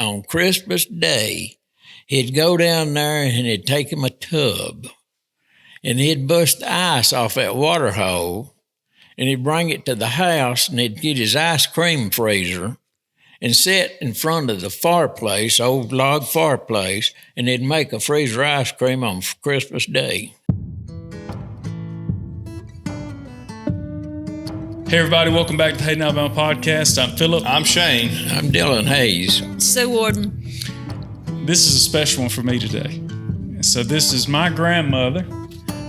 on Christmas Day, he'd go down there and he'd take him a tub and he'd bust the ice off that water hole and he'd bring it to the house and he'd get his ice cream freezer and sit in front of the fireplace, old log fireplace, and he'd make a freezer ice cream on Christmas Day. Hey everybody, welcome back to the Hayden, Alabama podcast. I'm Philip. I'm Shane. I'm Dillon Hayes. Sue Warden. This is a special one for me today. So this is my grandmother,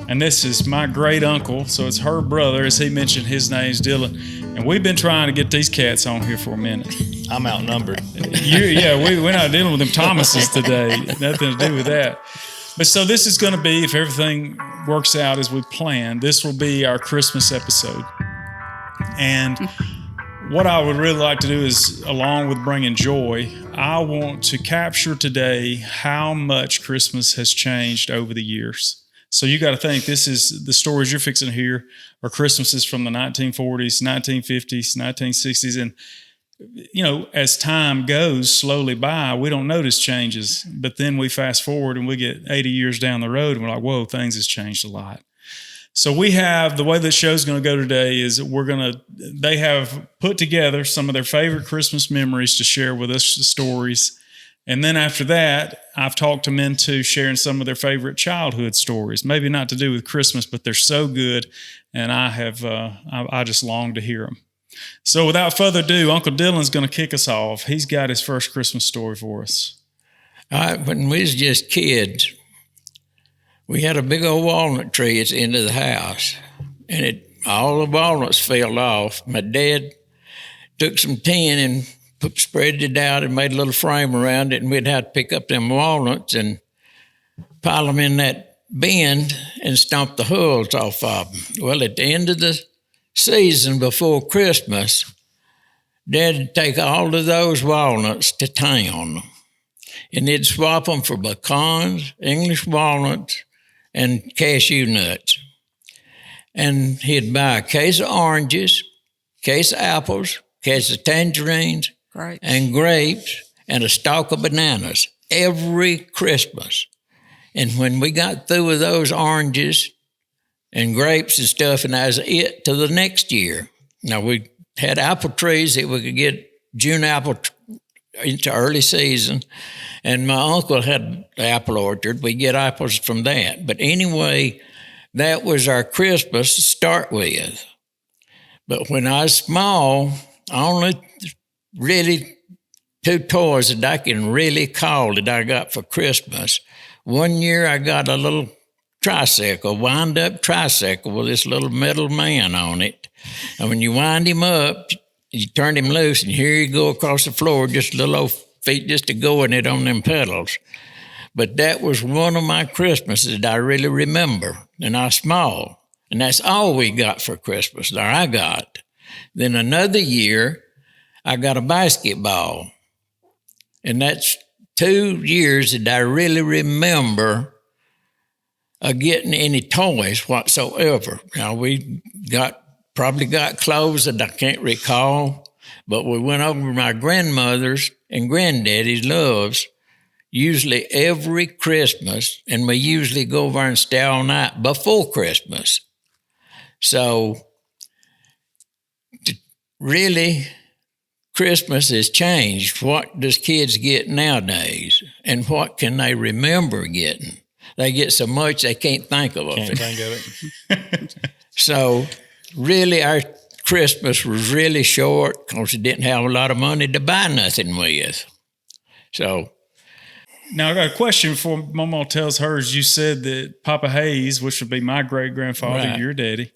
and this is my great uncle. So it's her brother, as he mentioned, his name's Dillon. And we've been trying to get these cats on here for a minute. I'm outnumbered. We're not dealing with them Thomases today. Nothing to do with that. But so this is going to be, if everything works out as we planned, this will be our Christmas episode. And what I would really like to do is, along with bringing joy, I want to capture today how much Christmas has changed over the years. So you got to think, this is the stories you're fixing to hear are Christmases from the 1940s, 1950s, 1960s. And, you know, as time goes slowly by, we don't notice changes. But then we fast forward and we get 80 years down the road and we're like, whoa, things has changed a lot. So we have, the way the show's going to go today is they have put together some of their favorite Christmas memories to share with us, the stories. And then after that, I've talked them into sharing some of their favorite childhood stories, maybe not to do with Christmas, but they're so good. And I just long to hear them. So without further ado, Uncle Dillon's going to kick us off. He's got his first Christmas story for us. When we was just kids, we had a big old walnut tree at the end of the house, and all the walnuts fell off. My dad took some tin and spread it out and made a little frame around it, and we'd have to pick up them walnuts and pile them in that bin and stomp the hulls off of them. Well, at the end of the season before Christmas, Dad would take all of those walnuts to town, and he'd swap them for pecans, English walnuts, and cashew nuts. And he'd buy a case of oranges, case of apples, case of tangerines, and grapes, and a stalk of bananas every Christmas. And when we got through with those oranges and grapes and stuff, and that was it to the next year. Now, we had apple trees that we could get June apple into early season, and my uncle had an apple orchard. We get apples from that. But anyway, that was our Christmas to start with. But when I was small, only really two toys that I can really call that I got for Christmas. One year I got a little tricycle, wind-up tricycle with this little metal man on it. And when you wind him up, you turn him loose, and here you go across the floor, just a little old feet just to go in it on them pedals. But that was one of my Christmases that I really remember, and I was small. And that's all we got for Christmas, or I got. Then another year, I got a basketball. And that's 2 years that I really remember getting any toys whatsoever. Now, we probably got clothes that I can't recall, but we went over to my grandmother's and granddaddy's loves usually every Christmas, and we usually go over and stay all night before Christmas. So really, Christmas has changed. What does kids get nowadays, and what can they remember getting? They get so much they can't think of it. Can't think of it. So really, our Christmas was really short because we didn't have a lot of money to buy nothing with. So now I got a question before Mama tells hers. You said that Papa Hayes, which would be my great-grandfather, right, your daddy,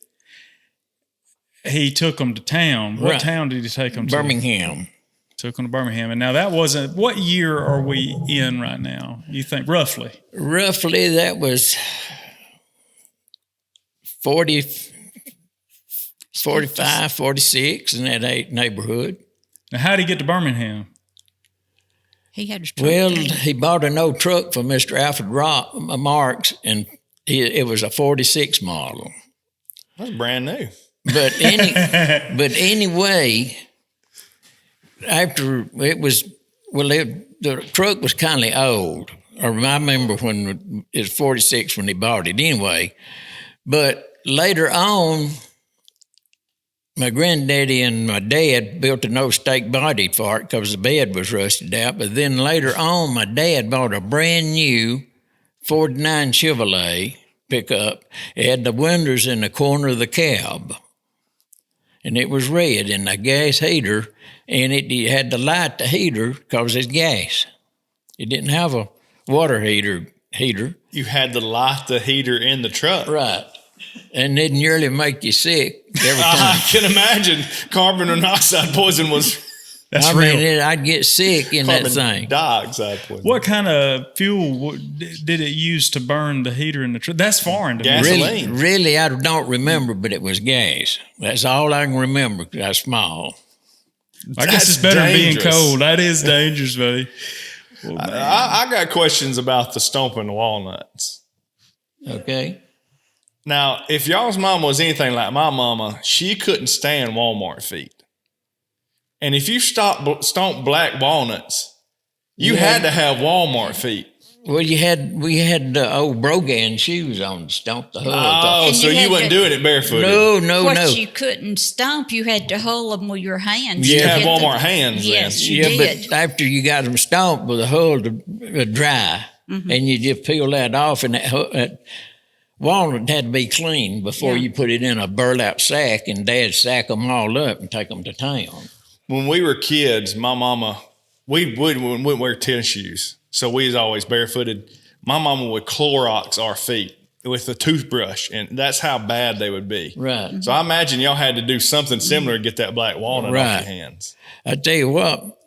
he took them to town. What right, town did he take them Birmingham. to? Took them to Birmingham. And now that wasn't, what year are we in right now, you think, roughly? Roughly, that was 45, 46 in that neighborhood. Now, how did he get to Birmingham? He had his truck. Well, he bought an old truck from Mr. Alfred Marks, and it was a 46 model. That's brand new. But anyway, after it was, the truck was kind of old. I remember when it was 46 when they bought it anyway. But later on, my granddaddy and my dad built a no-stake body for it because the bed was rusted out. But then later on, my dad bought a brand new 49 Chevrolet pickup. It had the windows in the corner of the cab. And it was red and a gas heater. And it had to light the heater because it's gas. It didn't have a water heater. You had to light the heater in the truck. Right. And it'd nearly make you sick every time. I can imagine carbon monoxide poison was That's real. I'd get sick in that carbon thing. dioxide poison. What kind of fuel did it use to burn the heater in the truck? That's foreign to me. Gasoline. Really, I don't remember, but it was gas. That's all I can remember because I was small. I guess it's better than being cold. That is dangerous, buddy. Well, I got questions about the stomping walnuts. Okay. Now, if y'all's mom was anything like my mama, she couldn't stand Walmart feet. And if you stomp black walnuts, you had to have Walmart feet. Well, we had the old Brogan shoes on to stomp the hull. Oh, so you wasn't doing it barefooted. No. You couldn't stomp, you had to hold them with your hands. You Yeah. had To get Walmart hands Yes, then. you did. But after you got them stomped with the hull to dry, and you just peel that off, and that walnut had to be clean before you put it in a burlap sack, and Dad sack them all up and take them to town. When we were kids, my mama, we wouldn't wear tennis shoes. So we was always barefooted. My mama would Clorox our feet with a toothbrush, and that's how bad they would be. Right. So I imagine y'all had to do something similar to get that black walnut off your hands. I tell you what,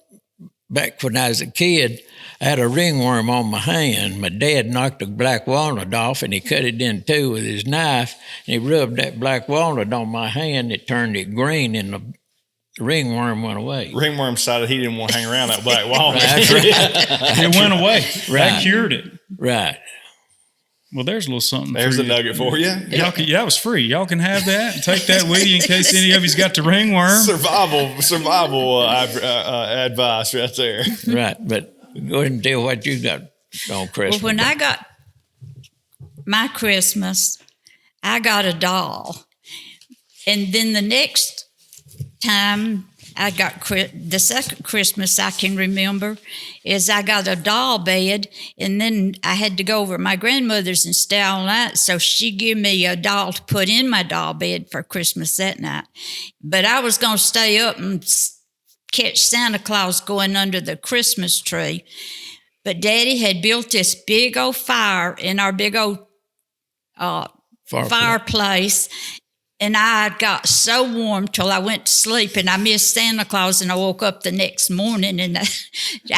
back when I was a kid, I had a ringworm on my hand. My dad knocked a black walnut off, and he cut it in two with his knife, and he rubbed that black walnut on my hand. It turned it green, and the ringworm went away. Ringworm decided he didn't want to hang around that black walnut. That's right. it went away. Right. That cured it. Right. Well, there's a little something. There's for a you. nugget for you. Y'all can, that was free. Y'all can have that and take that with you in case any of you's got the ringworm. Survival advice right there. Right. But go ahead and tell what you got on Christmas. Well, when I got my Christmas, I got a doll. And then the next time I got the second Christmas I can remember is I got a doll bed, and then I had to go over to my grandmother's and stay all night, so she gave me a doll to put in my doll bed for Christmas that night. But I was going to stay up and catch Santa Claus going under the Christmas tree. But Daddy had built this big old fire in our big old fireplace. And I got so warm till I went to sleep, and I missed Santa Claus, and I woke up the next morning, and I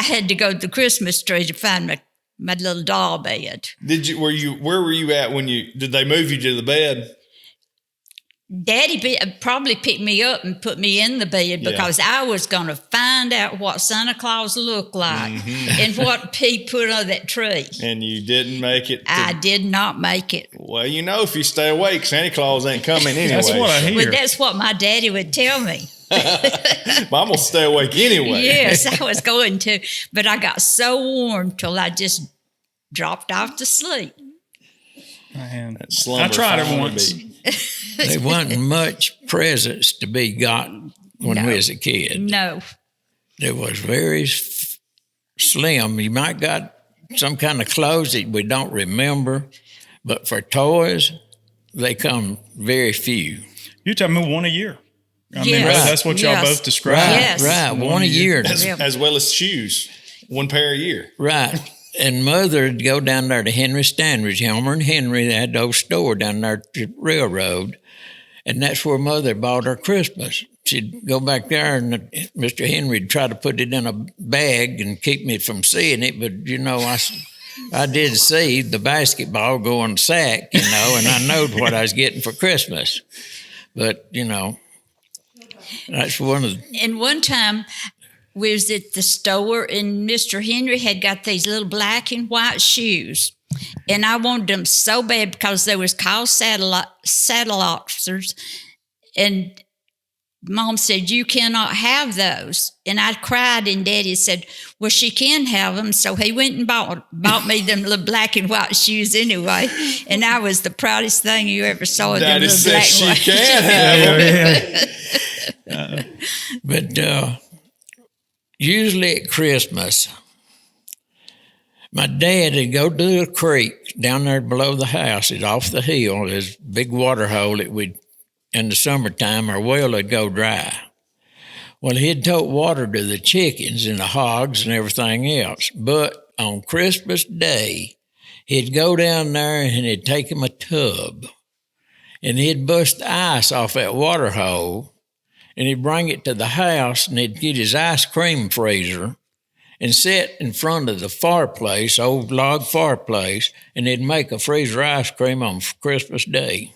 had to go to the Christmas tree to find my little doll bed. Where were you at when did they move you to the bed? Daddy probably picked me up and put me in the bed because I was going to find out what Santa Claus looked like and what he put on that tree. And you didn't make it. I did not make it. Well, if you stay awake, Santa Claus ain't coming anyway. That's what I hear. But that's what my daddy would tell me. I'm going to stay awake anyway. Yes, I was going to. But I got so warm till I just dropped off to sleep. Man, Slumber I tried it finally once. beat. There wasn't much presents to be got when we was a kid. No. It was very slim. You might got some kind of clothes that we don't remember, but for toys, they come very few. You're talking about one a year. I mean, Yes. that's what y'all Yes. both described. Yes. Right, one a year. As well as shoes. One pair a year. Right. And Mother would go down there to Henry Standridge, Helmer and Henry. They had the old store down there at the railroad. And that's where Mother bought her Christmas. She'd go back there, and Mr. Henry'd try to put it in a bag and keep me from seeing it. But, I did see the basketball go in the sack, and I knowed what I was getting for Christmas. But, that's one of the... And one time, we was at the store, and Mr. Henry had got these little black and white shoes. And I wanted them so bad because they was called saddle officers. And Mom said, you cannot have those. And I cried, and Daddy said, well, she can have them. So he went and bought me them little black and white shoes anyway. And I was the proudest thing you ever saw. Daddy them said black she and white can have them. But usually at Christmas, my dad would go to a creek down there below the house. It's off the hill. There's a big water hole that we'd, in the summertime, our well would go dry. Well, he'd tote water to the chickens and the hogs and everything else. But on Christmas Day, he'd go down there and he'd take him a tub. And he'd bust the ice off that water hole. And he'd bring it to the house, and he'd get his ice cream freezer and sit in front of the fireplace, old log fireplace, and he'd make a freezer ice cream on Christmas Day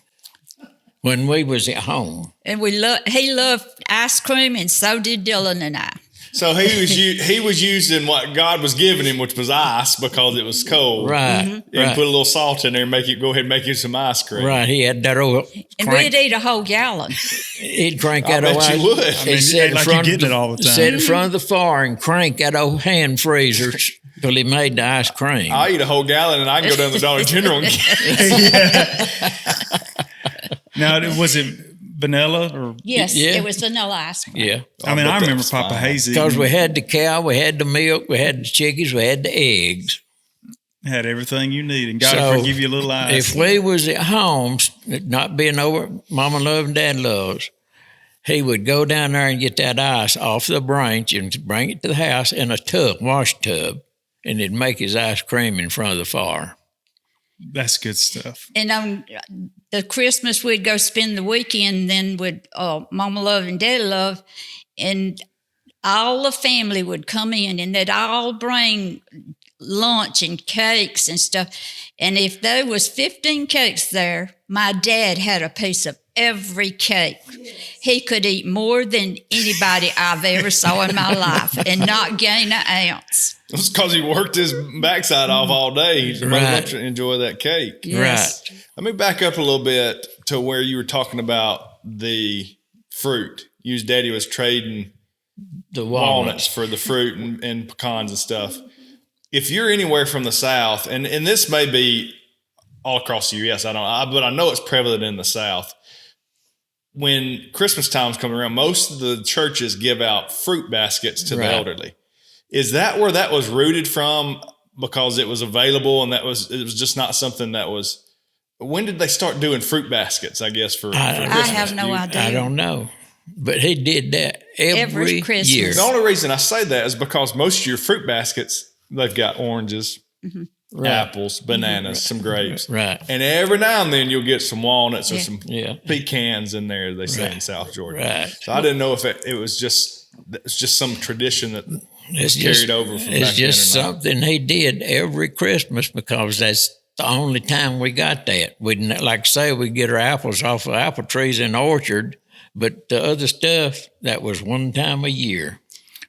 when we was at home. And he loved ice cream, and so did Dillon and I. So he was using what God was giving him, which was ice, because it was cold. Right. And Right. put a little salt in there and go ahead and make you some ice cream. Right. He had that old And crank. we'd eat a whole gallon. He'd crank I that old bet you would. I mean, sit it ain't like you getting it all the time. Sit in front of the fire and crank that old hand freezer till he made the ice cream. I eat a whole gallon, and I can go down to the Dollar General and get Now, was it vanilla or? Yes, Yeah. it was vanilla ice cream. Yeah. I mean, bet I remember that's Papa fine. Hazy Because we had the cow, we had the milk, we had the chickens, we had the eggs. had everything you need, and God So, will forgive you a little ice. If we was at home, not being over Mama Love and Dad Loves, he would go down there and get that ice off the branch and bring it to the house in a tub, wash tub, and he'd make his ice cream in front of the fire. That's good stuff. And on the Christmas, we'd go spend the weekend then with Mama Love and Daddy Love, and all the family would come in, and they'd all bring lunch and cakes and stuff. And if there was 15 cakes there, my dad had a piece of every cake. He could eat more than anybody I've ever saw in my life and not gain an ounce. It's because he worked his backside off all day. He's Right. right. to enjoy that cake. Yes. Right. Let me back up a little bit to where you were talking about the fruit. You Daddy was trading The walnuts for the fruit and pecans and stuff. If you're anywhere from the South, and this may be all across the U.S., but I know it's prevalent in the South. When Christmas time's coming around, most of the churches give out fruit baskets to the Right. elderly. Is that where that was rooted from? Because it was available, and it was just not something that was. When did they start doing fruit baskets? I guess for I Christmas. have no idea. I don't know. But he did that every Christmas. year. The only reason I say that is because most of your fruit baskets, they've got oranges, apples, bananas, some grapes. Right. And every now and then you'll get some walnuts or Yeah. some Yeah. pecans in there, they say in South Georgia. Right. So I didn't know if it was just some tradition that It's carried just, over from it's back just then or not. something he did every Christmas because that's the only time we got that. We'd, like I say, we'd get our apples off of apple trees in the orchard, but the other stuff, that was one time a year.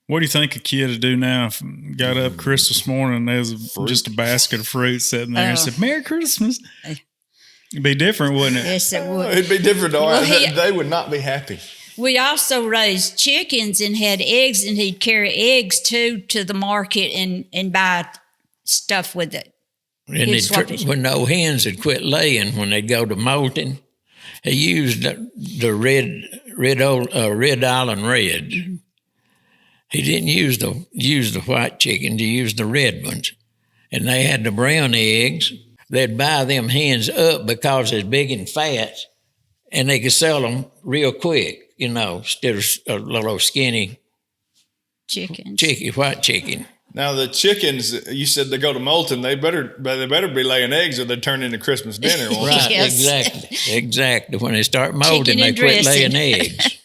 What do you think a kid would do now if got up Christmas morning and there's just a basket of fruit sitting there and said, Merry Christmas? It'd be different, wouldn't it? Yes, it would. It'd be different. Well, They would not be happy. We also raised chickens and had eggs, and he'd carry eggs to the market and buy stuff with it. And He'd swap it. when no hens had quit laying, when they'd go to molting, he used the Red Island Red. He didn't use the white chickens. He used the red ones. And they had the brown eggs. They'd buy them hens up because they're big and fat, and they could sell them real quick, instead of a little skinny Chickens. white chicken. Now the chickens, you said they go to molting. They better be laying eggs, or they turn into Christmas dinner. won't they? Right, Yes. exactly. When they start molding, Chicken they and quit dressing. laying eggs.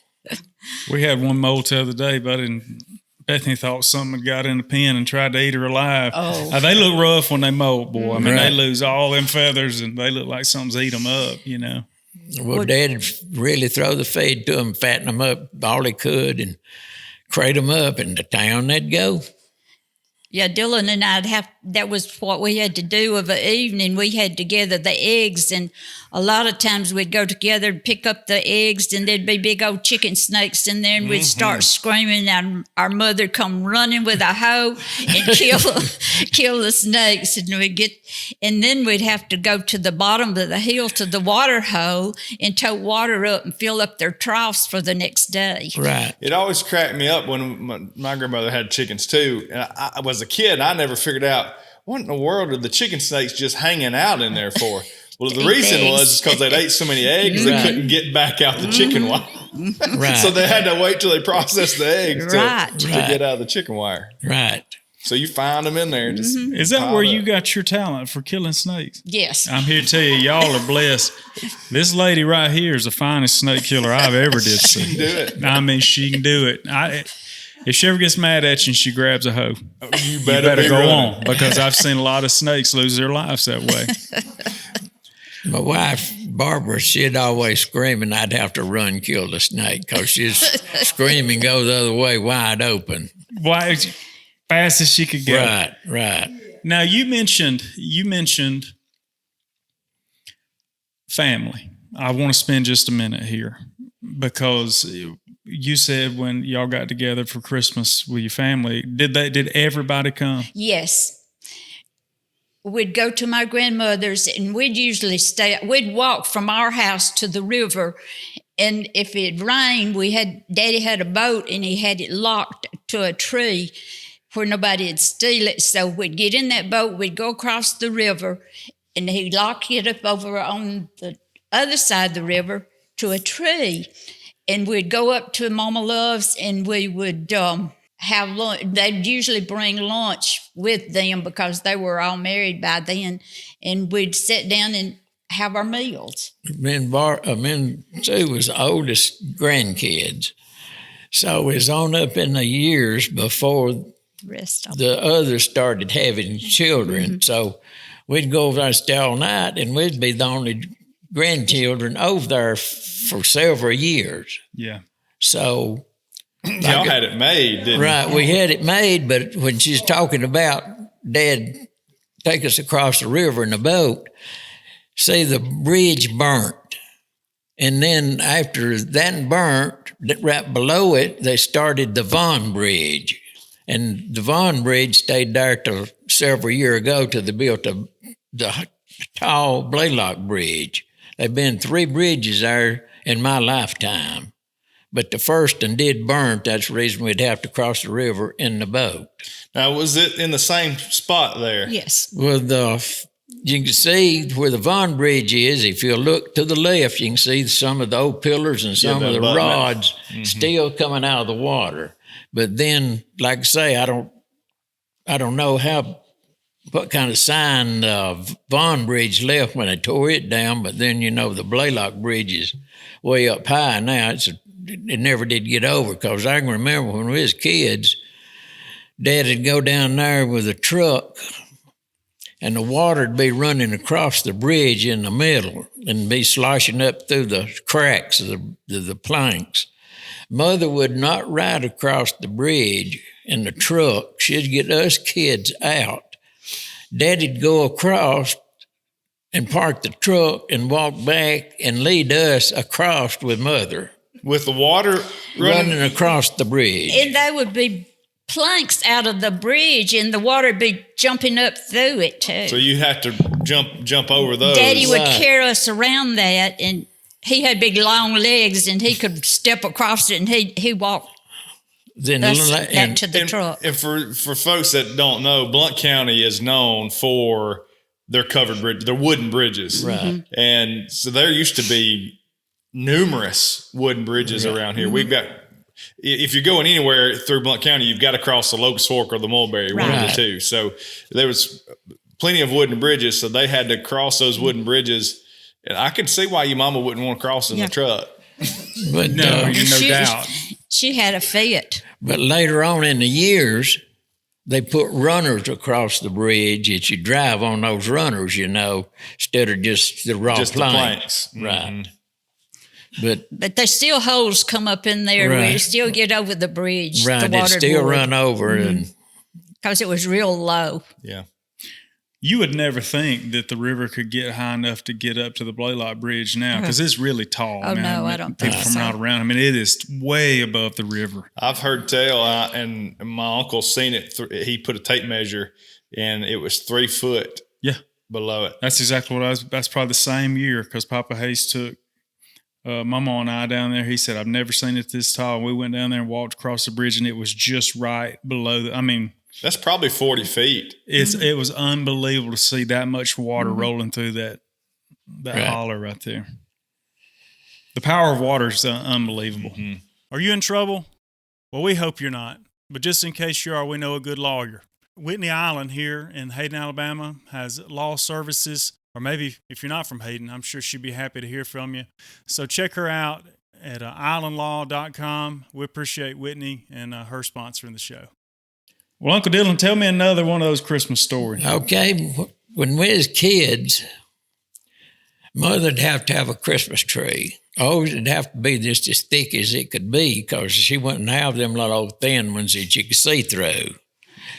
We had one molt the other day, but Bethany thought something had got in the pen and tried to eat her alive. Oh. They look rough when they molt, boy. I mean, they Right. lose all them feathers and they look like something's eat them up, Well, Dad'd really throw the feed to them, fatten them up all he could, and crate them up, and to town they'd go. Yeah, Dillon and that was what we had to do of an evening. We had to gather the eggs, and a lot of times we'd go together and pick up the eggs, and there'd be big old chicken snakes in there, and we'd start screaming, and our mother come running with a hoe and kill the snakes, and then we'd have to go to the bottom of the hill to the water hole and tote water up and fill up their troughs for the next day. Right. It always cracked me up when my grandmother had chickens too. And I was a kid, and I never figured out what in the world are the chicken snakes just hanging out in there for. Well, the reason was because they'd ate so many eggs, they couldn't get back out the chicken wire. Right. So they had to wait till they processed the eggs to Right. get out of the chicken wire. Right. So you find them in there. Is that where you got your talent for killing snakes? Yes. I'm here to tell you, y'all are blessed. This lady right here is the finest snake killer I've ever did see. She can do it. I mean, she can do it. If she ever gets mad at you and she grabs a hoe, You you better better go running. on, because I've seen a lot of snakes lose their lives that way. My wife, Barbara, she'd always scream, and I'd have to run kill the snake because she'd scream and go the other way wide open. Why? Fast as she could go. Right, right. Now you mentioned family. I want to spend just a minute here, because you said when y'all got together for Christmas with your family, did everybody come? Yes. We'd go to my grandmother's, and we'd usually we'd walk from our house to the river. And if it rained, Daddy had a boat, and he had it locked to a tree where nobody would steal it. So we'd get in that boat, we'd go across the river, and he'd lock it up over on the other side of the river to a tree. And we'd go up to Mama Love's, and we would have lunch. They'd usually bring lunch with them because they were all married by then. And we'd sit down and have our meals. Me and Sue was the oldest grandkids. So it was on up in the years before the others started having children. Mm-hmm. So we'd go over there and stay all night, and we'd be the only grandchildren over there for several years. Yeah. So y'all had it made, didn't you? Right, we had it made, but when she's talking about Dad take us across the river in the boat, see, the bridge burnt. And then after that burnt, right below it, they started the Vaughan Bridge. And the Vaughan Bridge stayed there till several years ago till they built the tall Blaylock Bridge. There've been 3 bridges there in my lifetime. But the first one did burn. That's the reason we'd have to cross the river in the boat. Now, was it in the same spot there? Yes. Well, you can see where the Vaughan Bridge is. If you look to the left, you can see some of the old pillars and some of the rods still coming out of the water. But then, like I say, I don't know what kind of sign Vaughan Bridge left when they tore it down. But then, the Blaylock Bridge is way up high now. It never did get over, because I can remember when we was kids, Dad would go down there with a truck, and the water would be running across the bridge in the middle and be sloshing up through the cracks of the planks. Mother would not ride across the bridge in the truck. She'd get us kids out. Daddy'd go across and park the truck and walk back and lead us across with Mother. With the water running across the bridge. And they would be planks out of the bridge, and the water would be jumping up through it, too. So you have to jump over those. Daddy would carry us around that, and he had big, long legs, and he could step across it, and he walked back to the truck. And for folks that don't know, Blount County is known for their covered bridge, their wooden bridges. Right. Mm-hmm. And so there used to be numerous wooden bridges around here. We've got, if you're going anywhere through Blount County, you've got to cross the Locust Fork or the Mulberry, one of the two. So there was plenty of wooden bridges, so they had to cross those wooden bridges. And I could see why your mama wouldn't want to cross in the truck. But no doubt. She had a fit. But later on in the years, they put runners across the bridge that you drive on those runners, instead of just the raw planks. The planks. Right. But there's still holes come up in there where you still get over the bridge. Right, the it still would. run over. And because it was real low. Yeah. You would never think that the river could get high enough to get up to the Blaylock Bridge now, because it's really tall. Oh, no, I don't people think from so. out around. I mean, it is way above the river. I've heard tell, and my uncle seen it. He put a tape measure, and it was 3 foot Yeah. below it. That's exactly what that's probably the same year, because Papa Hayes took Mama and I down there. He said, I've never seen it this tall. We went down there and walked across the bridge, and it was just right below. That's probably 40 feet. It was unbelievable to see that much water rolling through that holler right there. The power of water is unbelievable. Mm-hmm. Are you in trouble? Well, we hope you're not. But just in case you are, we know a good lawyer. Whitney Island here in Hayden, Alabama has law services. Or maybe if you're not from Hayden, I'm sure she'd be happy to hear from you. So check her out at islandlaw.com. We appreciate Whitney and her sponsoring the show. Well, Uncle Dillon, tell me another one of those Christmas stories. Okay, when we was kids, Mother'd have to have a Christmas tree. Oh, it'd have to be just as thick as it could be because she wouldn't have them little thin ones that you could see through.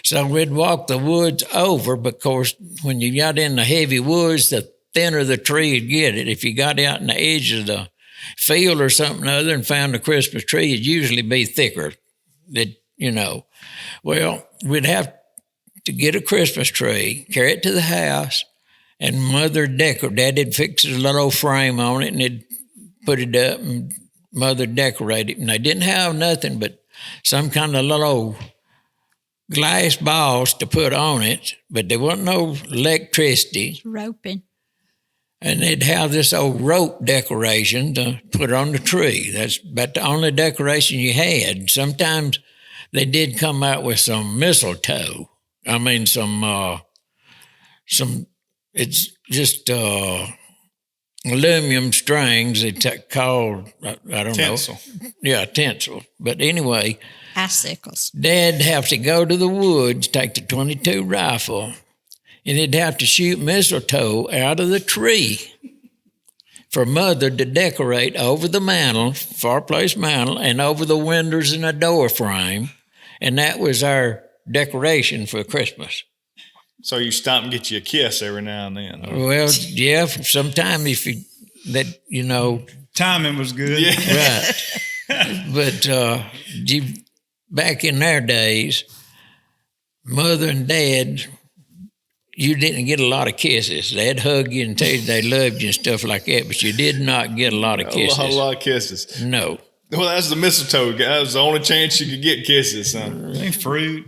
So we'd walk the woods over because when you got in the heavy woods, the thinner the tree would get it. If you got out in the edge of the field or something other and found a Christmas tree, it'd usually be thicker. Well, we'd have to get a Christmas tree, carry it to the house, and Daddy'd fix a little frame on it, and they'd put it up, and Mother'd decorate it. And they didn't have nothing but some kind of little glass balls to put on it, but there wasn't no electricity. Roping. And they'd have this old rope decoration to put on the tree. That's about the only decoration you had. Sometimes they did come out with some mistletoe. It's just aluminum strings. They called, I don't Tinsel. know. Yeah, tinsel. But anyway, Icicles. Dad'd have to go to the woods, take the .22 rifle, and he'd have to shoot mistletoe out of the tree for Mother to decorate over the mantle, fireplace mantle, and over the windows and the door frame. And that was our decoration for Christmas. So you stop and get you a kiss every now and then. Huh? Well, yeah, sometime Timing was good. Yeah. Right. But back in their days, Mother and Dad, you didn't get a lot of kisses. They'd hug you and tell you they loved you and stuff like that, but you did not get a lot of kisses. A lot of kisses. No. Well, that's the mistletoe. That was the only chance you could get kisses, huh? Fruit.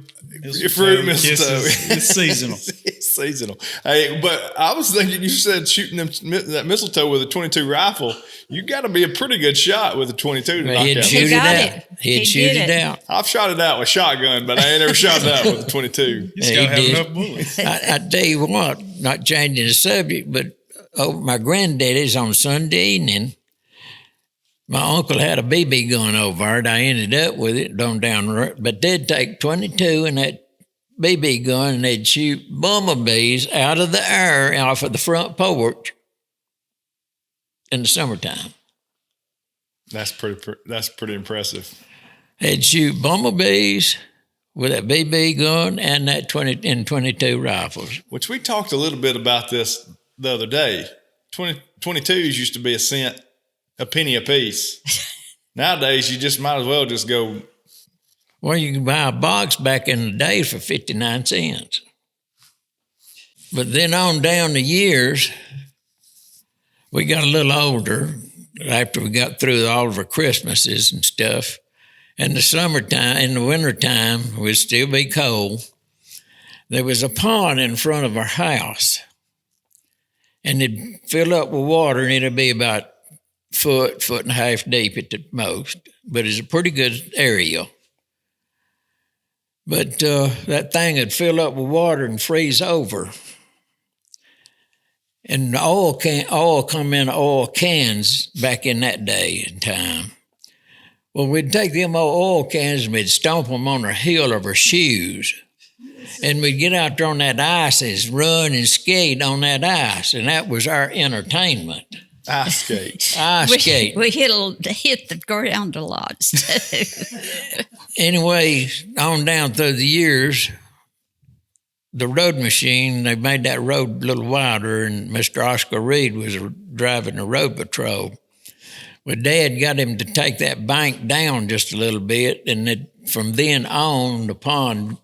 Fruit mistletoe. It's seasonal. It's seasonal. Hey, but I was thinking you said shooting that mistletoe with a .22 rifle. You got to be a pretty good shot with a .22 to knock He'd out. shoot it got out. it. He'd He shoot did it it. out. I've shot it out with shotgun, but I ain't ever shot it out with a .22. You just Yeah, got to have he did. enough bullets. I tell you what, not changing the subject, but my granddaddy's on Sunday evening. My uncle had a BB gun over it. I ended up with it down the road. But they'd take .22 and that BB gun and they'd shoot bumblebees out of the air off of the front porch in the summertime. That's pretty impressive. They'd shoot bumblebees with that BB gun and that .22 rifles. Which we talked a little bit about this the other day. 22s used to be a penny a piece. Nowadays, you just might as well just go. Well, you could buy a box back in the day for 59 cents. But then on down the years, we got a little older after we got through all of our Christmases and stuff. In the wintertime, it would still be cold. There was a pond in front of our house, and it'd fill up with water, and it'd be about foot and a half deep at the most. But it's a pretty good area. But that thing would fill up with water and freeze over. And the oil come in oil cans back in that day and time. Well, we'd take them oil cans and we'd stomp them on the heel of our shoes. And we'd get out there on that ice and run and skate on that ice. And that was our entertainment. Ice skate. Ice skate. We hit the ground a lot too. Anyway, on down through the years, the road machine, they made that road a little wider, and Mr. Oscar Reed was driving the road patrol. But Dad got him to take that bank down just a little bit, and from then on, the pond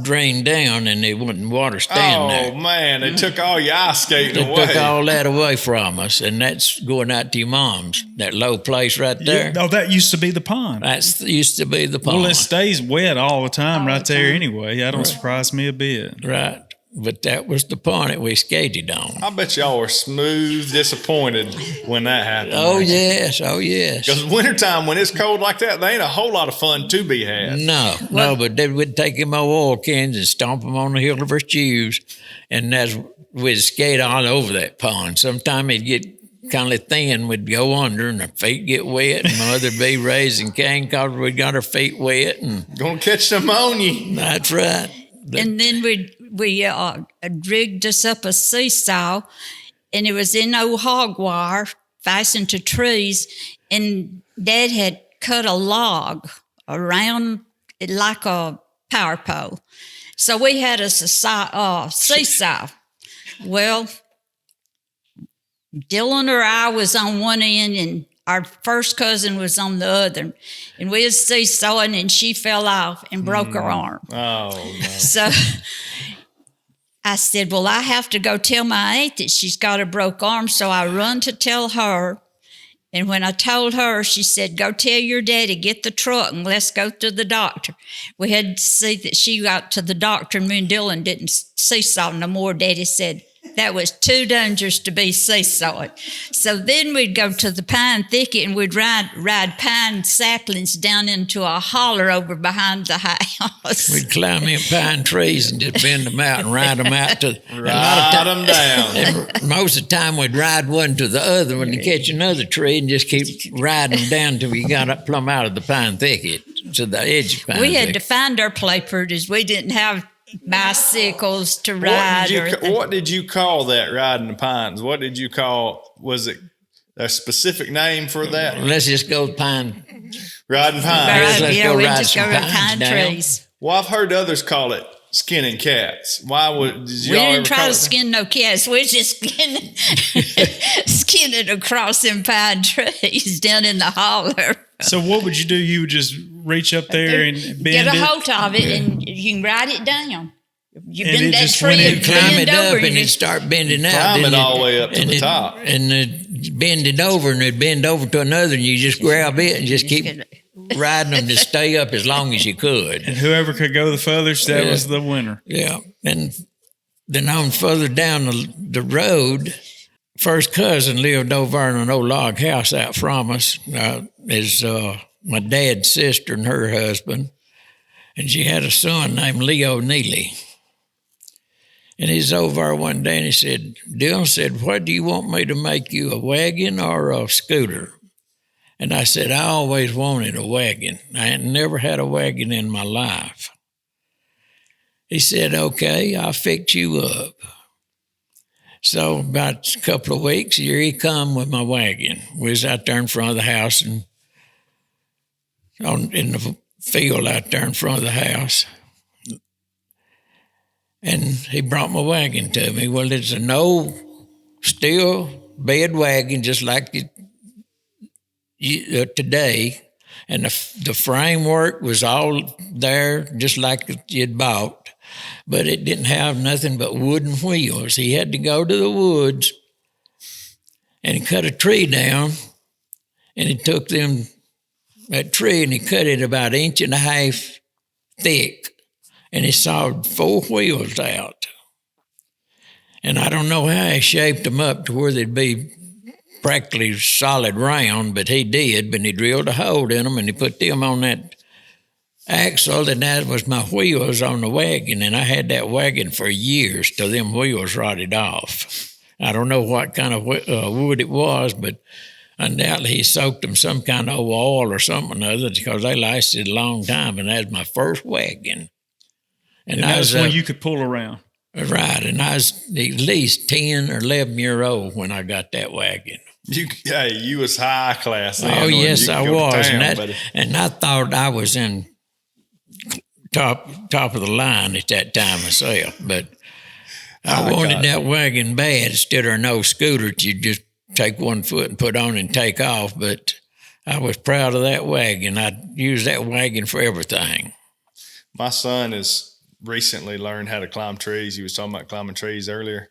drained down, and there wasn't water standing there. Oh, man, they took all your ice skating They away. took all that away from us, and that's going out to your mom's, that low place right there. Oh, that used to be the pond. That used to be the pond. Well, it stays wet all the time All right the there time. anyway. That don't surprise me a bit. Right. But that was the pond that we skated on. I bet y'all were smooth disappointed when that happened. Oh, yes. Oh, yes. Because wintertime, when it's cold like that, there ain't a whole lot of fun to be had. No, but then we'd take him our oil cans and stomp them on the heel of our shoes, and we'd skate all over that pond. Sometimes it'd get kind of thin, we'd go under, and our feet get wet, and Mother'd be raising cane because we got our feet wet. And Gonna catch pneumonia. that's right. And then we rigged us up a seesaw, and it was in old hog wire fastened to trees, and Dad had cut a log around it like a power pole. So we had us a seesaw. Well, Dillon or I was on one end, and our first cousin was on the other, and we was seesawing, and she fell off and broke her arm. Oh, no. So I said, well, I have to go tell my aunt that she's got a broke arm. So I run to tell her. And when I told her, she said, go tell your daddy, get the truck, and let's go to the doctor. We had to see that she got to the doctor, and me and Dillon didn't seesaw no more. Daddy said, that was too dangerous to be seesawing. So then we'd go to the pine thicket, and we'd ride pine saplings down into a holler over behind the house. We'd climb in pine trees and just bend them out and ride them out to Ride them down. And most of the time, we'd ride one to the other one to catch another tree and just keep riding them down till we got up plumb out of the pine thicket to the edge of pine We had thicket. to find our play pretties. We didn't have bicycles to ride. What did you call that, riding the pines? What did you call, was it a specific name for that? Let's just go pine. Riding pines. Yes, let's go we ride just some go to pines pine down. trees. Well, I've heard others call it skinning cats. Why would did y'all We ever didn't try call to it skin no cats. We just skinning across them pine trees down in the holler. So what would you do? You would just reach up there and bend Get a it? hold of it, and you can ride it down. You And bend it that just tree went in, and Climb bend it up over, and and it'd start bending out. Climb then it all you'd- the way up to and the it- top. And it'd bend it over, and it'd bend over to another, and you just grab it and just keep riding them to stay up as long as you could. And whoever could go the furthest, that Yeah. was the winner. Yeah. And then on further down the road, first cousin lived over in an old log house out from us. Is my dad's sister and her husband. And she had a son named Leo Neely. And he's over one day and he said, Dillon said, what do you want me to make you, a wagon or a scooter? And I said, I always wanted a wagon. I had never had a wagon in my life. He said, okay, I'll fix you up. So about a couple of weeks, here he come with my wagon. We was out there in front of the house and in the field out there in front of the house. And he brought my wagon to me. Well, it's an old steel bed wagon, just like today. And the framework was all there, just like you'd bought. But it didn't have nothing but wooden wheels. He had to go to the woods and he cut a tree down, and he took that tree and he cut it about 1.5 inches thick, and he sawed 4 wheels out. And I don't know how he shaped them up to where they'd be practically solid round, but he did. But he drilled a hole in them and he put them on that axle, and that was my wheels on the wagon. And I had that wagon for years till them wheels rotted off. I don't know what kind of wood it was, but undoubtedly he soaked them some kind of oil or something or other, because they lasted a long time. And that was my first wagon. And that was when you could pull around. Right, and I was at least 10 or 11 years old when I got that wagon. You was high class. Oh, yes, I was. And I thought I was in top of the line at that time myself. But I wanted that wagon bad instead of an old scooter that you just take one foot and put on and take off. But I was proud of that wagon. I'd use that wagon for everything. My son has recently learned how to climb trees. He was talking about climbing trees earlier,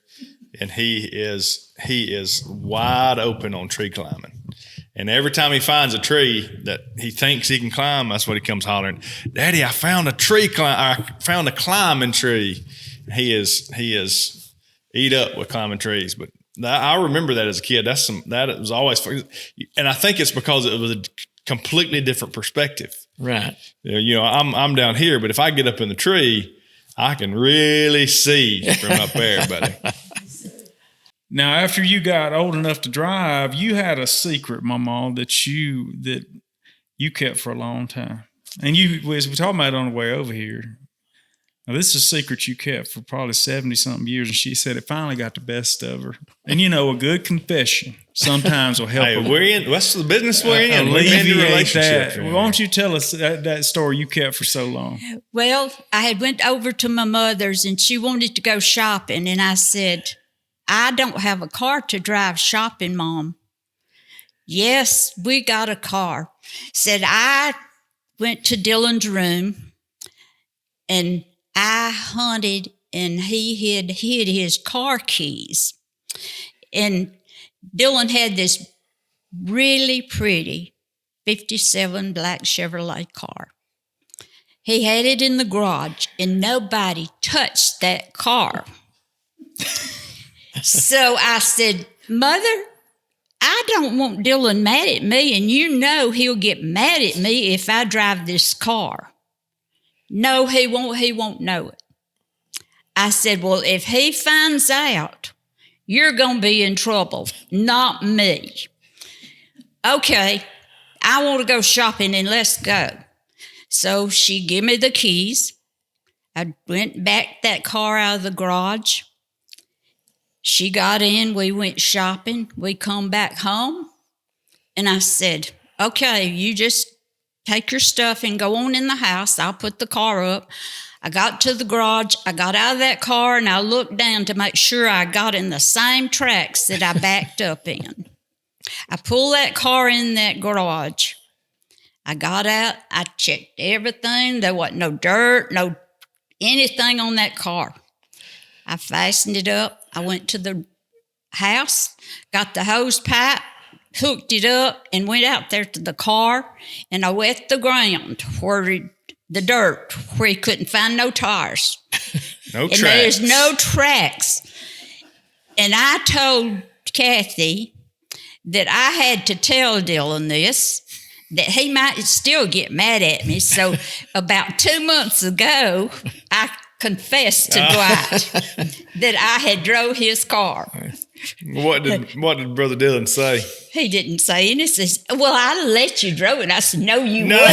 and he is wide open on tree climbing. And every time he finds a tree that he thinks he can climb, that's what he comes hollering, "Daddy, I found a climbing tree." He is eat up with climbing trees. But I remember that as a kid. That was always fun. And I think it's because it was a completely different perspective. Right. I'm down here, but if I get up in the tree, I can really see from up there, buddy. Now, after you got old enough to drive, you had a secret, Mama, that you kept for a long time. And as we talking about it on the way over here, now this is a secret you kept for probably 70-something years, and she said it finally got the best of her. And a good confession sometimes will help her. What's the business we're in? Alleviate that. Why don't you tell us that story you kept for so long? Well, I had went over to my mother's, and she wanted to go shopping, and I said, "I don't have a car to drive shopping, Mom." "Yes, we got a car." Said, I went to Dillon's room and I hunted, and he had hid his car keys. And Dillon had this really pretty 57 black Chevrolet car. He had it in the garage, and nobody touched that car. So I said, "Mother, I don't want Dillon mad at me, and he'll get mad at me if I drive this car." "No, he won't. He won't know it." I said, "Well, if he finds out, you're going to be in trouble, not me." "Okay, I want to go shopping, and let's go." So she gave me the keys. I went back that car out of the garage. She got in, we went shopping, we come back home, and I said, "Okay, you just take your stuff and go on in the house. I'll put the car up." I got to the garage, I got out of that car, and I looked down to make sure I got in the same tracks that I backed up in. I pulled that car in that garage. I got out, I checked everything. There wasn't no dirt, no anything on that car. I fastened it up. I went to the house, got the hose pipe, hooked it up, and went out there to the car, and I wet the ground the dirt where he couldn't find no tires. No tracks. And there's no tracks. And I told Kathy that I had to tell Dillon this, that he might still get mad at me. So about 2 months ago, I confessed to Dwight that I had drove his car. What did Brother Dillon say? He didn't say anything. He says, "Well, I'd let you drove it." I said, No, you wouldn't.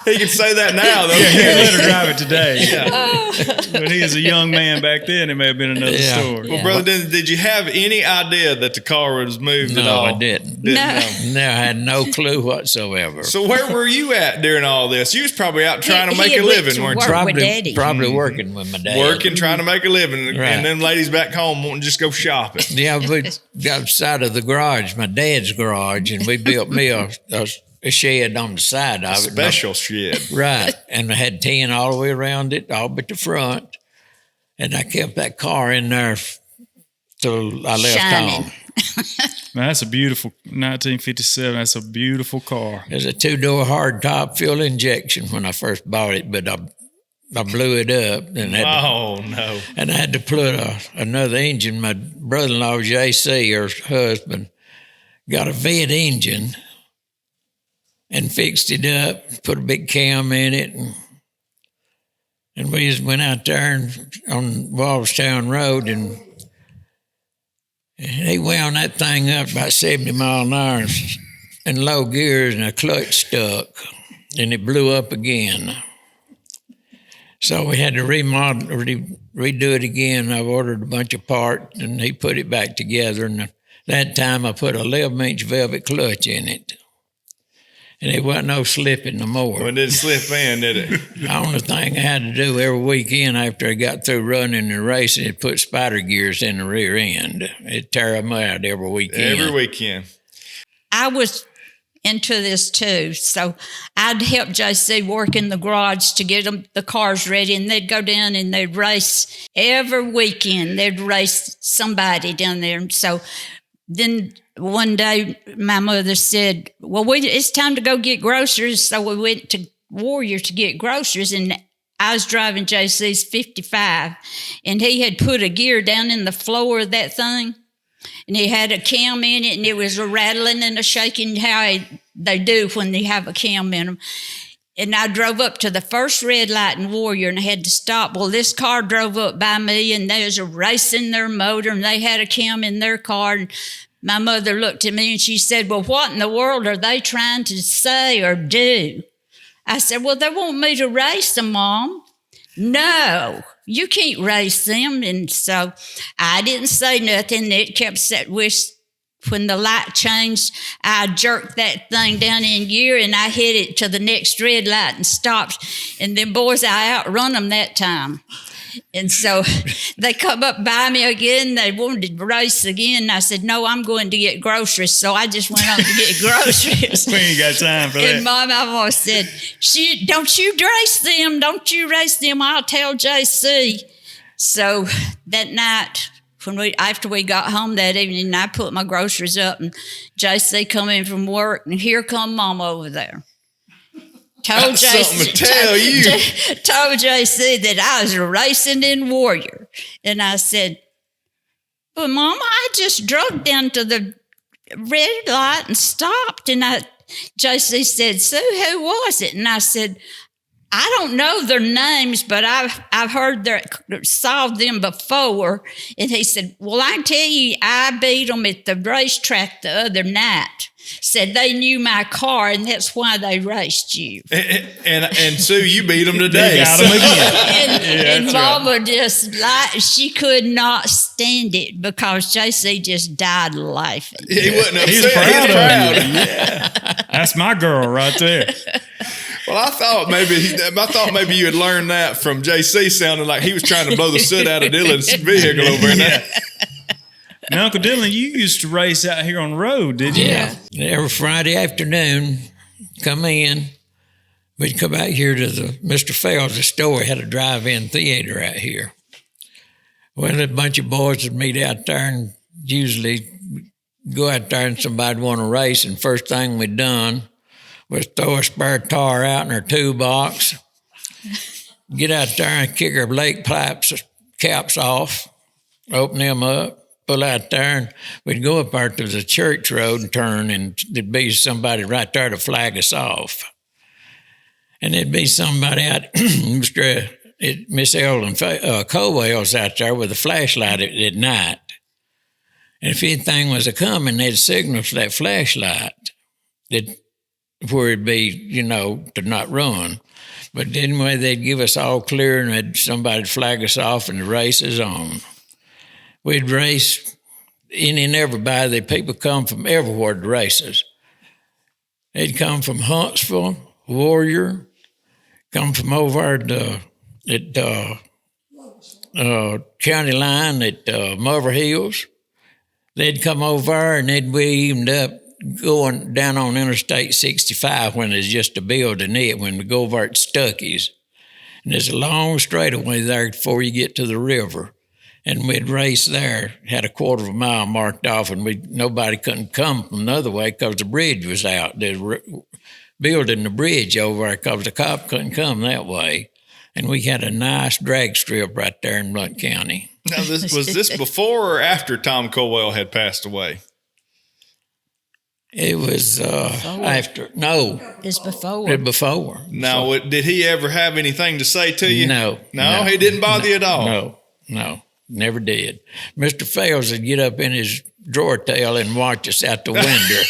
He can say that now, though. Yeah, he can let her drive it today. Yeah. When he was a young man back then, it may have been another story. Well, Brother Dillon, did you have any idea that the car was moved at all? No, I didn't. No. No, I had no clue whatsoever. So where were you at during all this? You was probably out trying to make a living, weren't you? With Daddy. Probably working with my dad. Working, trying to make a living, Right. and then ladies back home wanting to just go shopping. Yeah, we got outside of the garage, my dad's garage, and we built me a shed on the side of it. Special shed. Right. And I had tin all the way around it, all but the front. And I kept that car in there till I left Shining. home. Man, that's a beautiful 1957. That's a beautiful car. It was a 2-door hardtop fuel injection when I first bought it, but I blew it up and I had to put another engine. My brother-in-law, JC, her husband, got a vet engine and fixed it up, put a big cam in it, and we just went out there on Walstown Road, and he wound that thing up about 70 mile an hour in low gears, and a clutch stuck, and it blew up again. So we had to redo it again. I ordered a bunch of parts, and he put it back together, and that time I put a 11-inch velvet clutch in it. And it wasn't no slipping no more. Well, it didn't slip in, did it? The only thing I had to do every weekend after I got through running and racing is put spider gears in the rear end. It'd tear them out every weekend. Every weekend. I was into this too. So I'd help JC work in the garage to get them the cars ready, and they'd go down and they'd race every weekend. They'd race somebody down there. And so then one day my mother said, well, it's time to go get groceries. So we went to Warrior to get groceries, and I was driving JC's 55, and he had put a gear down in the floor of that thing. And he had a cam in it, and it was a rattling and a shaking how they do when they have a cam in them. And I drove up to the first red light in Warrior, and I had to stop. Well, this car drove up by me, and there was a race in their motor, and they had a cam in their car. And my mother looked at me, and she said, well, what in the world are they trying to say or do? I said, well, they want me to race them, Mom. No, you can't race them. And so I didn't say nothing. It kept set with, when the light changed, I jerked that thing down in gear and I hit it to the next red light and stopped. And then, boys, I outrun them that time. And so they come up by me again. They wanted to race again. And I said, no, I'm going to get groceries. So I just went on to get groceries. We ain't got time for that. And Mom almost said, don't you race them. Don't you race them. I'll tell JC. So that night, after we got home that evening, I put my groceries up, and JC come in from work, and here come Mom over there. Told Something to tell you. Told JC that I was racing in Warrior. And I said, but Mom, I just drove down to the red light and stopped. And JC said, Sue, who was it? And I said, I don't know their names, but I've heard saw them before. And he said, well, I can tell you, I beat them at the racetrack the other night. Said they knew my car, and that's why they raced you. And Sue, you beat them today. They got them again. and Mama just she could not stand it because JC just died laughing. He wasn't upset. He was proud of you. Yeah. That's my girl right there. Well, I thought maybe you had learned that from JC, sounding like he was trying to blow the soot out of Dillon's vehicle over in there. Now, Uncle Dillon, you used to race out here on the road, did you? Yeah. Every Friday afternoon, come in. We'd come out here to the Mr. Fells' store. Had a drive-in theater out here. Well, a bunch of boys would meet out there and usually go out there and somebody'd want to race. And first thing we'd done was throw a spare tire out in our toolbox, get out there and kick our lake pipes caps off, open them up, pull out there, and we'd go up there to the church road and turn, and there'd be somebody right there to flag us off. And there'd be somebody out, Miss Ellen Colwell's out there with a flashlight at night. And if anything was a-coming, they'd signal to that flashlight where it'd be, to not run. But anyway, they'd give us all clear, and somebody'd flag us off, and the race is on. We'd race any and everybody. People come from everywhere to races. They'd come from Huntsville, Warrior, come from over at county line at Mulver Hills. They'd come over, and they'd be evened up going down on Interstate 65 when there's just a building it, when we go over at Stuckey's. And there's a long straightaway there before you get to the river. And we'd race there, had a quarter of a mile marked off, and nobody couldn't come from the other way because the bridge was out. They were building the bridge over there because the cop couldn't come that way. And we had a nice drag strip right there in Blount County. Now, was this before or after Tom Colwell had passed away? It was after. No. It's before. It before. Now, did he ever have anything to say to you? No. No, he didn't bother you at all? No, never did. Mr. Fells would get up in his drawer tail and watch us out the window.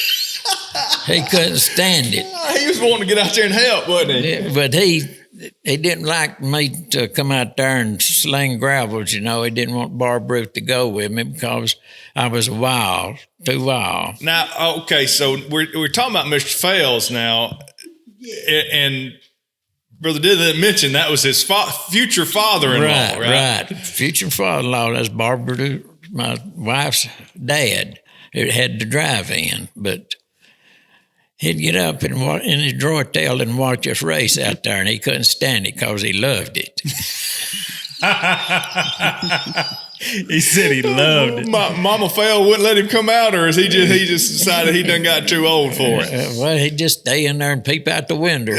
He couldn't stand it. He was wanting to get out there and help, wasn't he? But he he didn't like me to come out there and sling gravels, you know. He didn't want Barb Ruth to go with me because I was wild, too wild. Now, okay, so we're talking about Mr. Fales now, and Brother didn't mention that was his future father-in-law, right? Future father-in-law, that's Barbara, my wife's dad, who had the drive-in, but he'd get up in his drawer tail and watch us race out there, and he couldn't stand it because he loved it. He said he loved it. Mama Fale wouldn't let him come out, or is he just decided he done got too old for it? Well, he'd just stay in there and peep out the window.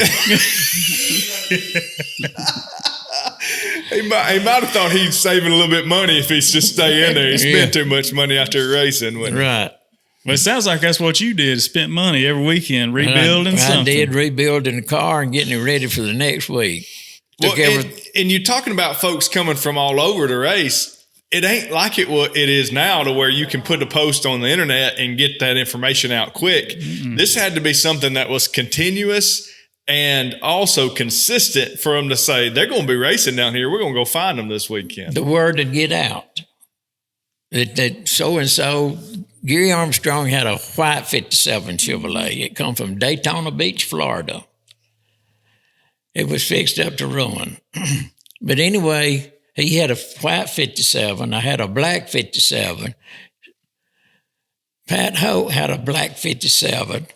He might have thought he'd saving a little bit of money if he's just stay in there. He spent too much money out there racing. Right. Well, it sounds like that's what you did, spent money every weekend rebuilding something. I did, rebuilding the car and getting it ready for the next week. Well, and you're talking about folks coming from all over to race. It ain't like it is now to where you can put a post on the internet and get that information out quick. Mm-mm. This had to be something that was continuous and also consistent for them to say, they're going to be racing down here. We're going to go find them this weekend. The word would get out that so-and-so, Gary Armstrong had a white 57 Chevrolet. It come from Daytona Beach, Florida. It was fixed up to ruin. But anyway, he had a white 57. I had a black 57. Pat Holt had a black 57.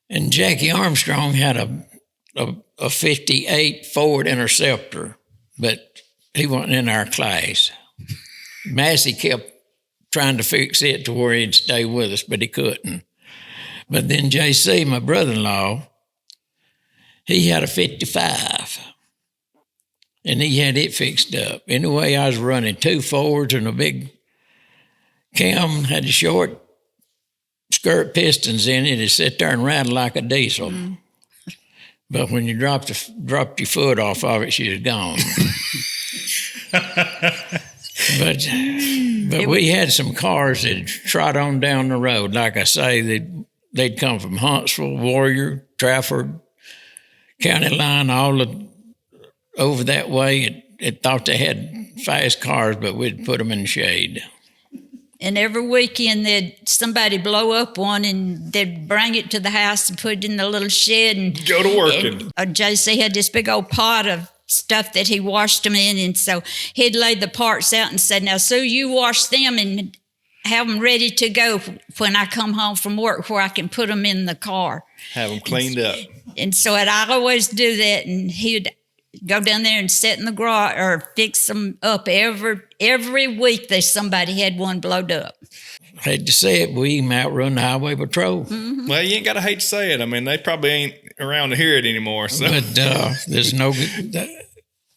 And Jackie Armstrong had a 58 Ford Interceptor, but he wasn't in our class. Massey kept trying to fix it to where he'd stay with us, but he couldn't. But then JC, my brother-in-law, he had a 55. And he had it fixed up. Anyway, I was running 2 Fords and a big cam, had the short skirt pistons in it. It sat there and rattled like a diesel. Mm. But when you dropped your foot off of it, she was gone. But we had some cars that trot on down the road. Like I say, they'd come from Huntsville, Warrior, Trafford, County Line, over that way. It thought they had fast cars, but we'd put them in the shade. And every weekend, somebody blow up one, and they'd bring it to the house and put it in the little shed. And go to working. JC had this big old pot of stuff that he washed them in, and so he'd lay the parts out and said, "Now, Sue, you wash them and have them ready to go when I come home from work, where I can put them in the car. Have them cleaned up." And so I'd always do that, and he'd go down there and sit in the garage or fix them up every week. Somebody had one blowed up. I hate to say it, we outrun the highway patrol. Mm-hmm. Well, you ain't got to hate to say it. I mean, they probably ain't around to hear it anymore. So. But there's no good.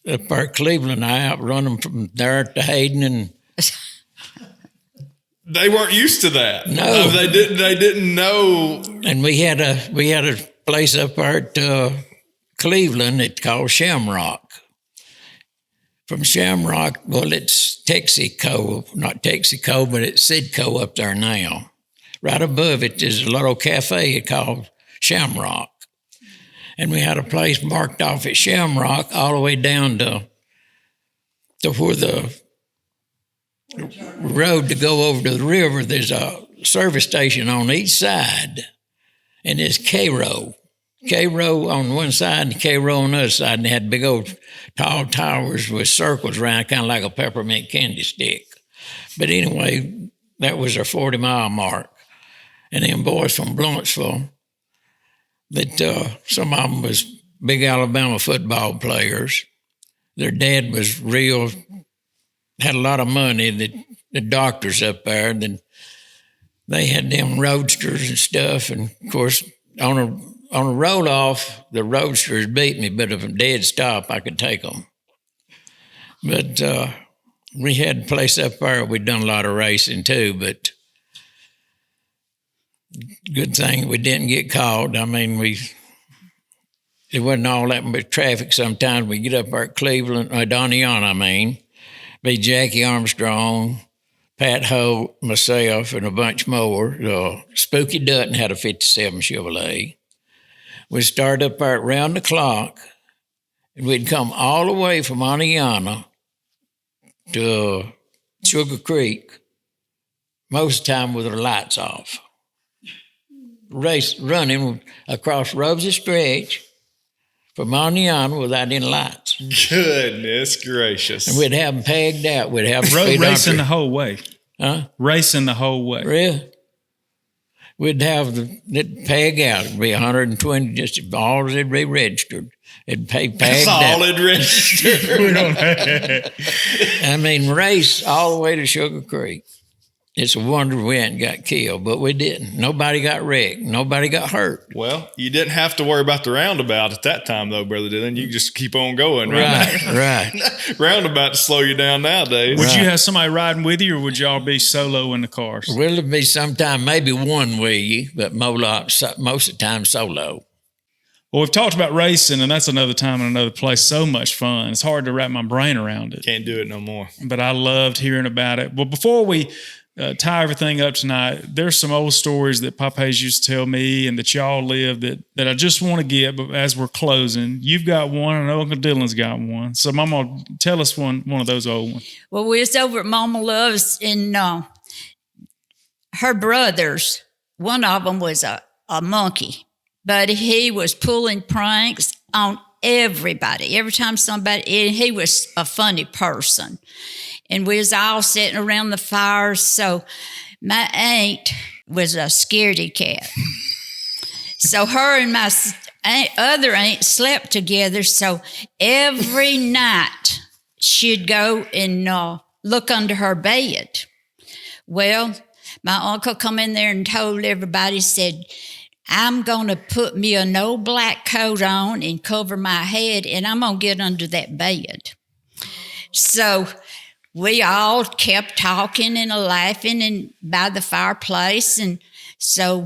Up there at Cleveland, I outrun them from there to Hayden, and they weren't used to that. No, they didn't know. And we had a place up there at Cleveland, it's called Shamrock. From Shamrock, well, it's Texaco, not Texaco, but it's Sidco up there now. Right above it is a little cafe called Shamrock. And we had a place marked off at Shamrock all the way down to where the road to go over to the river. There's a service station on each side, and it's K-Row. K-Row on one side and K-Row on the other side, and they had big old tall towers with circles around, kind of like a peppermint candy stick. But anyway, that was our 40-mile mark. And then boys from Bluentsville, that some of them was big Alabama football players. Their dad was had a lot of money, the doctors up there. Then they had them roadsters and stuff. And, of course, on a roll-off, the roadsters beat me, but if I'm dead stop, I could take them. But we had a place up there. We'd done a lot of racing, too, but good thing we didn't get caught. I mean, it wasn't all that much traffic sometimes. We get up there at Cleveland, Doniana, be Jackie Armstrong, Pat Holt, myself, and a bunch more. Spooky Dutton had a 57 Chevrolet. We started up there around the clock, And we'd come all the way from Aniana to Sugar Creek, most of the time with our lights off. Running across Rosy Stretch from Aniana without any lights. Goodness gracious. And we'd have them pegged out. We'd have them Racing the whole way. Huh? Racing the whole way. Really? We'd have the peg out. It'd be 120, just all they'd be registered. It'd pay pegged out. That's all it registered. I mean, race all the way to Sugar Creek. It's a wonder we hadn't got killed, but we didn't. Nobody got wrecked. Nobody got hurt. Well, you didn't have to worry about the roundabout at that time, though, Brother Dillon. You just keep on going. Right. Roundabout to slow you down nowadays. Would you have somebody riding with you, or would y'all be solo in the cars? Well, it'd be sometime maybe one with you, but most of the time solo. Well, we've talked about racing, and that's another time and another place. So much fun. It's hard to wrap my brain around it. Can't do it no more. But I loved hearing about it. Well, before we tie everything up tonight, there's some old stories that Papa's used to tell me and that y'all live that I just want to get. But as we're closing, you've got one, and Uncle Dylan's got one. So, Mama, tell us one of those old ones. Well, we was over at Mama Love's, and her brothers, one of them was a monkey, but he was pulling pranks on everybody. Every time he was a funny person. And we was all sitting around the fire. So my aunt was a scaredy cat. So her and my other aunt slept together. So every night she'd go and look under her bed. Well, my uncle come in there and told everybody, said, I'm going to put me an old black coat on and cover my head, and I'm going to get under that bed. So we all kept talking and laughing and by the fireplace. And so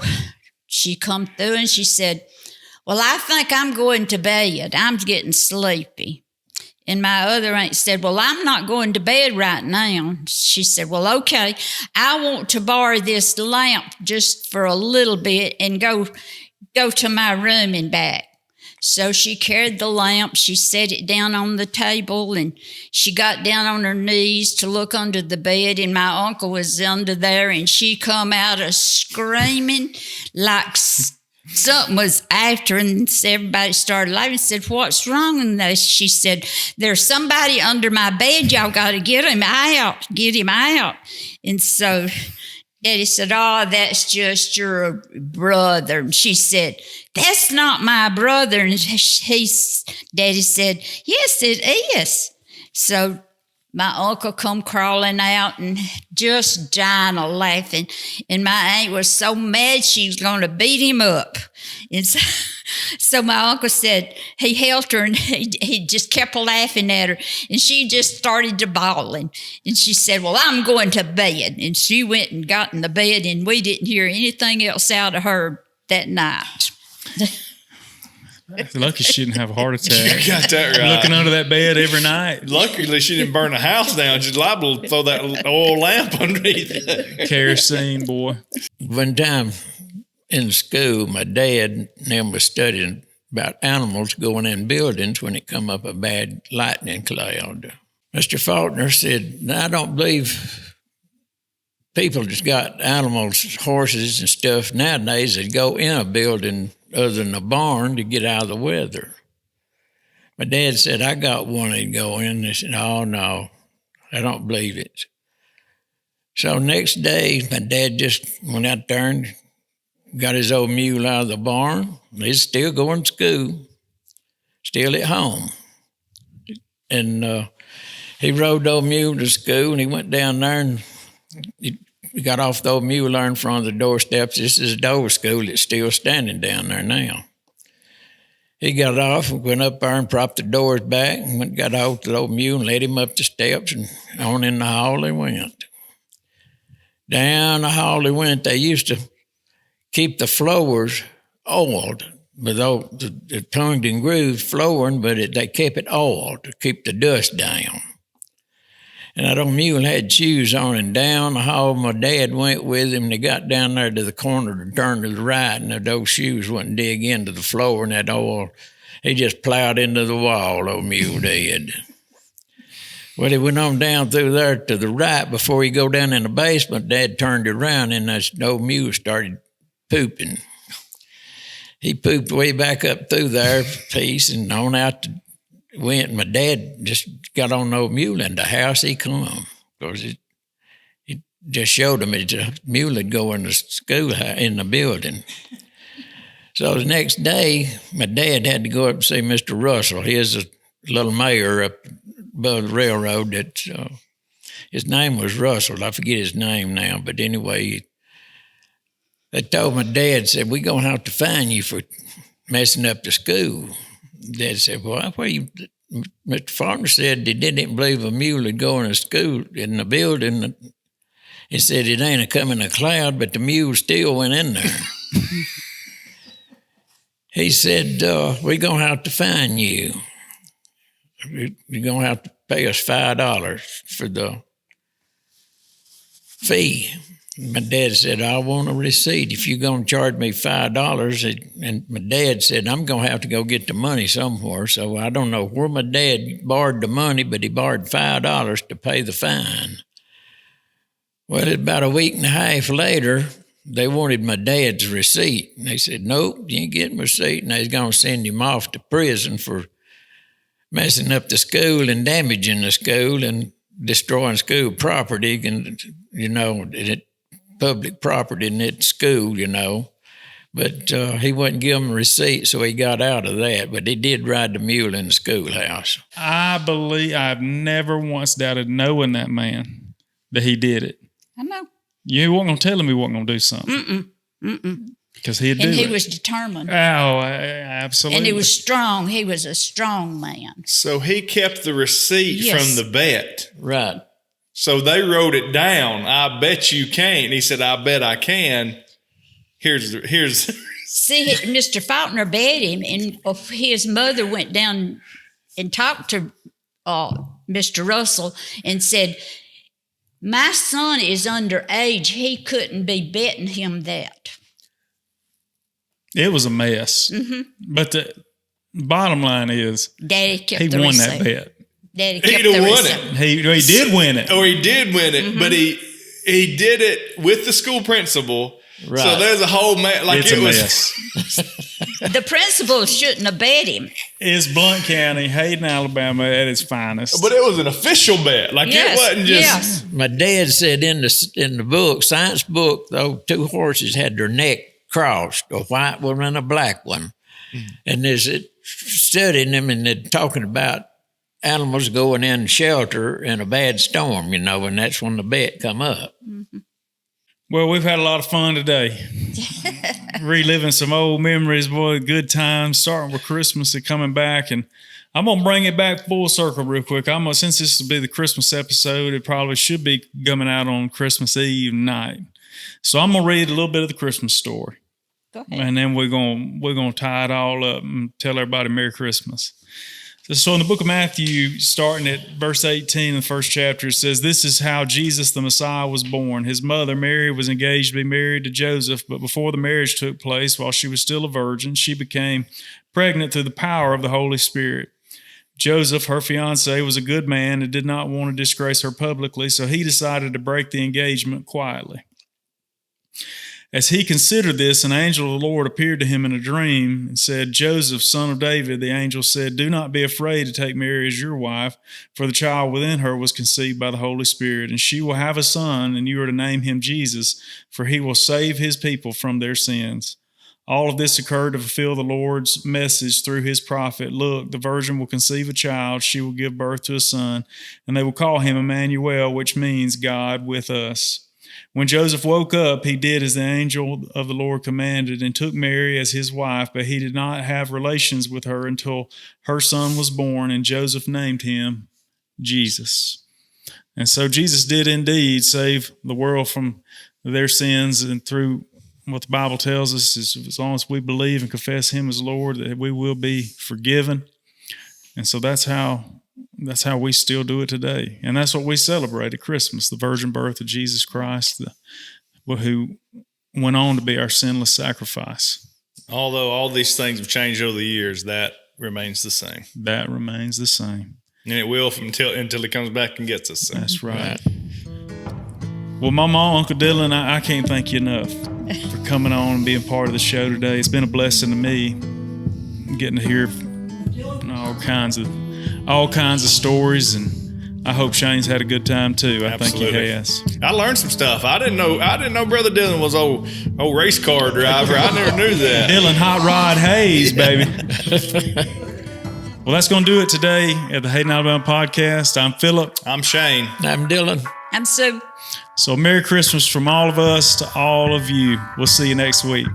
she come through and she said, well, I think I'm going to bed. I'm getting sleepy. And my other aunt said, well, I'm not going to bed right now. She said, well, okay, I want to borrow this lamp just for a little bit and go to my room and back. So she carried the lamp, she set it down on the table, and she got down on her knees to look under the bed, and my uncle was under there, and she come out a screaming like something was after her, and everybody started laughing and said, what's wrong? And she said, there's somebody under my bed, y'all got to get him out. And so Daddy said, oh, that's just your brother. And she said, that's not my brother. And Daddy said, yes, it is. So my uncle come crawling out and just dying of laughing. And my aunt was so mad she was going to beat him up. And so my uncle said, he held her and he just kept laughing at her. And she just started to bawling. And she said, well, I'm going to bed. And she went and got in the bed, and we didn't hear anything else out of her that night. Lucky she didn't have a heart attack. You got that right. Looking under that bed every night. Luckily, she didn't burn the house down. She's liable to throw that oil lamp underneath it. Kerosene, boy. One time in school, my dad and them was studying about animals going in buildings when it come up a bad lightning cloud. Mr. Faulkner said, I don't believe people that's got animals, horses and stuff nowadays that go in a building other than a barn to get out of the weather. My dad said, I got one that'd go in. They said, oh, no, I don't believe it. So next day, my dad just went out there and got his old mule out of the barn. He's still going to school, still at home. And he rode the old mule to school, and he went down there and he got off the old mule there in front of the doorsteps. This is the old school. It's still standing down there now. He got off and went up there and propped the doors back and got off the old mule and led him up the steps, and on in the hall they went. Down the hall they went. They used to keep the floors oiled, with the tongued and grooved flooring, but they kept it oiled to keep the dust down. And that old mule had shoes on, and down the hall my dad went with him, and they got down there to the corner to turn to the right, and those shoes wouldn't dig into the floor, and that oil He just plowed into the wall, old mule did. Well, he went on down through there to the right. Before he go down in the basement, Dad turned around and that old mule started pooping. He pooped way back up through there, piece, and on out went. My dad just got on the old mule in the house. He come because it just showed him the mule would go in the school in the building. So the next day, my dad had to go up and see Mr. Russell. He is a little mayor up above the railroad. That his name was Russell. I forget his name now, but anyway, they told my dad, said, "We're gonna have to fine you for messing up the school." Dad said, "Well, Mr. Farmer said he didn't believe a mule would go in a school in the building." He said it ain't a coming a cloud, but the mule still went in there. He said, "We're going to have to fine you. You're going to have to pay us $5 for the fee." My dad said, "I want a receipt if you're going to charge me $5. And my dad said, "I'm going to have to go get the money somewhere." So I don't know where my dad borrowed the money, but he borrowed $5 to pay the fine. Well, about a week and a half later, they wanted my dad's receipt. And they said, "Nope, you ain't getting a receipt." And they was going to send him off to prison for messing up the school and damaging the school and destroying school property and, public property in that school, But he wouldn't give him a receipt, so he got out of that. But he did ride the mule in the schoolhouse. I believe I've never once doubted knowing that man that he did it. I know. You weren't going to tell him he wasn't going to do something. Because he'd do it. And he was determined. Oh, absolutely. And he was strong. He was a strong man. So he kept the receipt from the bet. Right. So they wrote it down. "I bet you can't." He said, "I bet I can." Here's. See, Mr. Faulkner bet him, and his mother went down and talked to Mr. Russell and said, "My son is underage. He couldn't be betting him that." It was a mess. But the bottom line is, Daddy kept he the won receipt. that bet. Daddy kept He'd the have won receipt. it. He did win it. Or he did win it, but he did it with the school principal. Right. So there's a whole It's a mess. The principal shouldn't have bet him. It's Blount County, Hayden, Alabama at its finest. But it was an official bet. Like Yes, it wasn't just. yes. My dad said in the book, science book, though, two horses had their neck crossed, a white one and a black one. And there's studying them and they're talking about animals going in shelter in a bad storm, and that's when the bet come up. Well, we've had a lot of fun today. Reliving some old memories, boy, good times, starting with Christmas and coming back. And I'm going to bring it back full circle real quick. Since this will be the Christmas episode, it probably should be coming out on Christmas Eve night. So I'm going to read a little bit of the Christmas story. Go ahead. And then we're going to tie it all up and tell everybody Merry Christmas. So in the book of Matthew, starting at verse 18 in the first chapter, it says, "This is how Jesus the Messiah was born. His mother, Mary, was engaged to be married to Joseph, but before the marriage took place, while she was still a virgin, she became pregnant through the power of the Holy Spirit. Joseph, her fiancé, was a good man and did not want to disgrace her publicly, so he decided to break the engagement quietly. As he considered this, an angel of the Lord appeared to him in a dream and said, 'Joseph, son of David,' the angel said, 'do not be afraid to take Mary as your wife, for the child within her was conceived by the Holy Spirit, and she will have a son, and you are to name him Jesus, for he will save his people from their sins.' All of this occurred to fulfill the Lord's message through his prophet. 'Look, the virgin will conceive a child, she will give birth to a son, and they will call him Emmanuel,' which means God with us. When Joseph woke up, he did as the angel of the Lord commanded and took Mary as his wife, but he did not have relations with her until her son was born, and Joseph named him Jesus." And so Jesus did indeed save the world from their sins, and through what the Bible tells us is as long as we believe and confess him as Lord, that we will be forgiven. And so that's how we still do it today. And that's what we celebrate at Christmas, the virgin birth of Jesus Christ, who went on to be our sinless sacrifice. Although all these things have changed over the years, that remains the same. That remains the same. And it will until he comes back and gets us. So. That's right. Well, my mom, Uncle Dillon, I can't thank you enough for coming on and being part of the show today. It's been a blessing to me getting to hear all kinds of stories, and I hope Shane's had a good time too. I think he has. I learned some stuff. I didn't know Brother Dillon was old race car driver. I never knew that. Dillon Hot Rod Hayes, baby. Well, that's going to do it today at the Hayden, Alabama podcast. I'm Philip. I'm Shane. I'm Dillon. I'm Sue. So Merry Christmas from all of us to all of you. We'll see you next week.